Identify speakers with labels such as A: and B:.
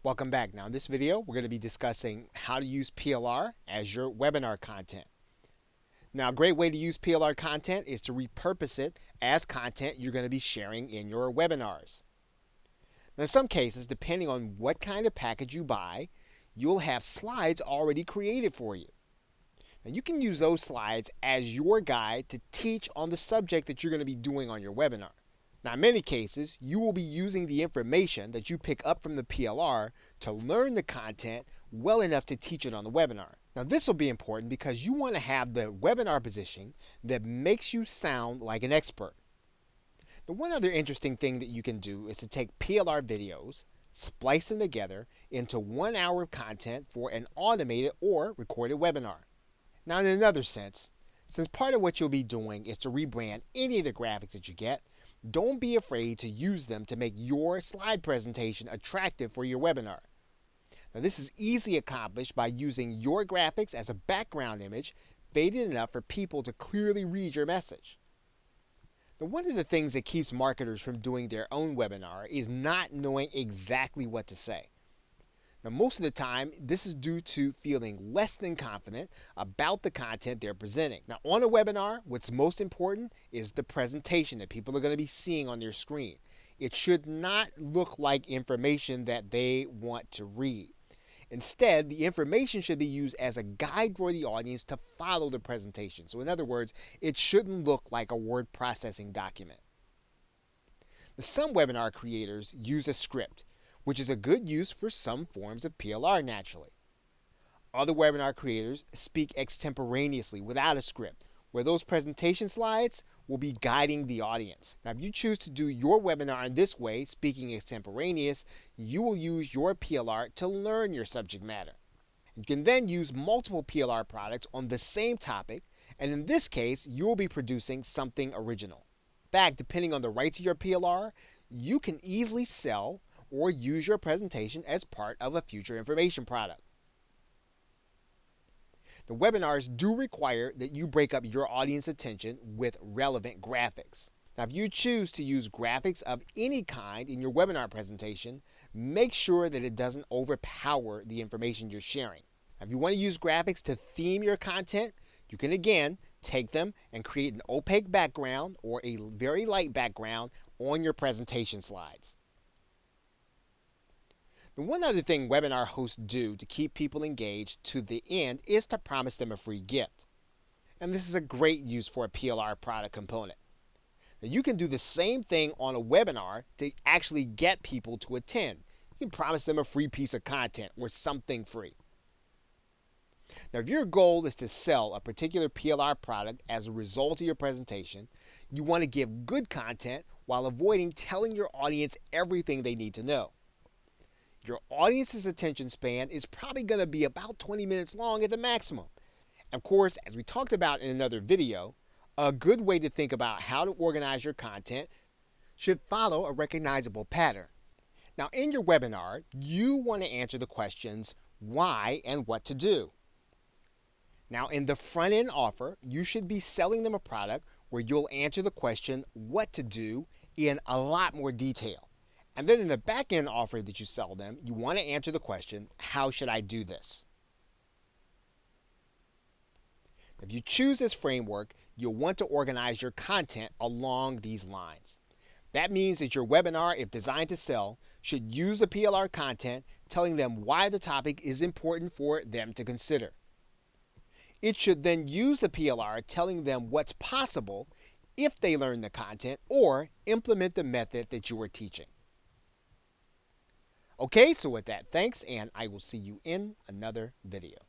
A: Welcome back. Now in this video, we're going to be discussing how to use PLR as your webinar content. Now a great way to use PLR content is to repurpose it as content you're going to be sharing in your webinars. Now in some cases, depending on what kind of package you buy, you'll have slides already created for you. Now you can use those slides as your guide to teach on the subject that you're going to be doing on your webinar. Now, in many cases, you will be using the information that you pick up from the PLR to learn the content well enough to teach it on the webinar. Now, this will be important because you want to have the webinar positioning that makes you sound like an expert. Now, one other interesting thing that you can do is to take PLR videos, splice them together into 1 hour of content for an automated or recorded webinar. Now, in another sense, since part of what you'll be doing is to rebrand any of the graphics that you get, don't be afraid to use them to make your slide presentation attractive for your webinar. Now, this is easily accomplished by using your graphics as a background image, faded enough for people to clearly read your message. Now, one of the things that keeps marketers from doing their own webinar is not knowing exactly what to say. Now, most of the time, this is due to feeling less than confident about the content they're presenting. Now, on a webinar, what's most important is the presentation that people are going to be seeing on their screen. It should not look like information that they want to read. Instead, the information should be used as a guide for the audience to follow the presentation. So in other words, it shouldn't look like a word processing document. Now, some webinar creators use a script, which is a good use for some forms of PLR naturally. Other webinar creators speak extemporaneously without a script, where those presentation slides will be guiding the audience. Now, if you choose to do your webinar in this way, speaking extemporaneous, you will use your PLR to learn your subject matter. You can then use multiple PLR products on the same topic, and in this case, you will be producing something original. In fact, depending on the rights of your PLR, you can easily sell or use your presentation as part of a future information product. The webinars do require that you break up your audience attention with relevant graphics. Now, if you choose to use graphics of any kind in your webinar presentation, make sure that it doesn't overpower the information you're sharing. Now, if you want to use graphics to theme your content, you can again take them and create an opaque background or a very light background on your presentation slides. One other thing webinar hosts do to keep people engaged to the end is to promise them a free gift. And this is a great use for a PLR product component. Now, you can do the same thing on a webinar to actually get people to attend. You can promise them a free piece of content or something free. Now, if your goal is to sell a particular PLR product as a result of your presentation, you want to give good content while avoiding telling your audience everything they need to know. Your audience's attention span is probably going to be about 20 minutes long at the maximum. Of course, as we talked about in another video, a good way to think about how to organize your content should follow a recognizable pattern. Now, in your webinar, you want to answer the questions why and what to do. Now, in the front-end offer, you should be selling them a product where you'll answer the question what to do in a lot more detail. And then in the back-end offer that you sell them, you want to answer the question, how should I do this? If you choose this framework, you'll want to organize your content along these lines. That means that your webinar, if designed to sell, should use the PLR content telling them why the topic is important for them to consider. It should then use the PLR telling them what's possible if they learn the content or implement the method that you are teaching. Okay, so with that, thanks, and I will see you in another video.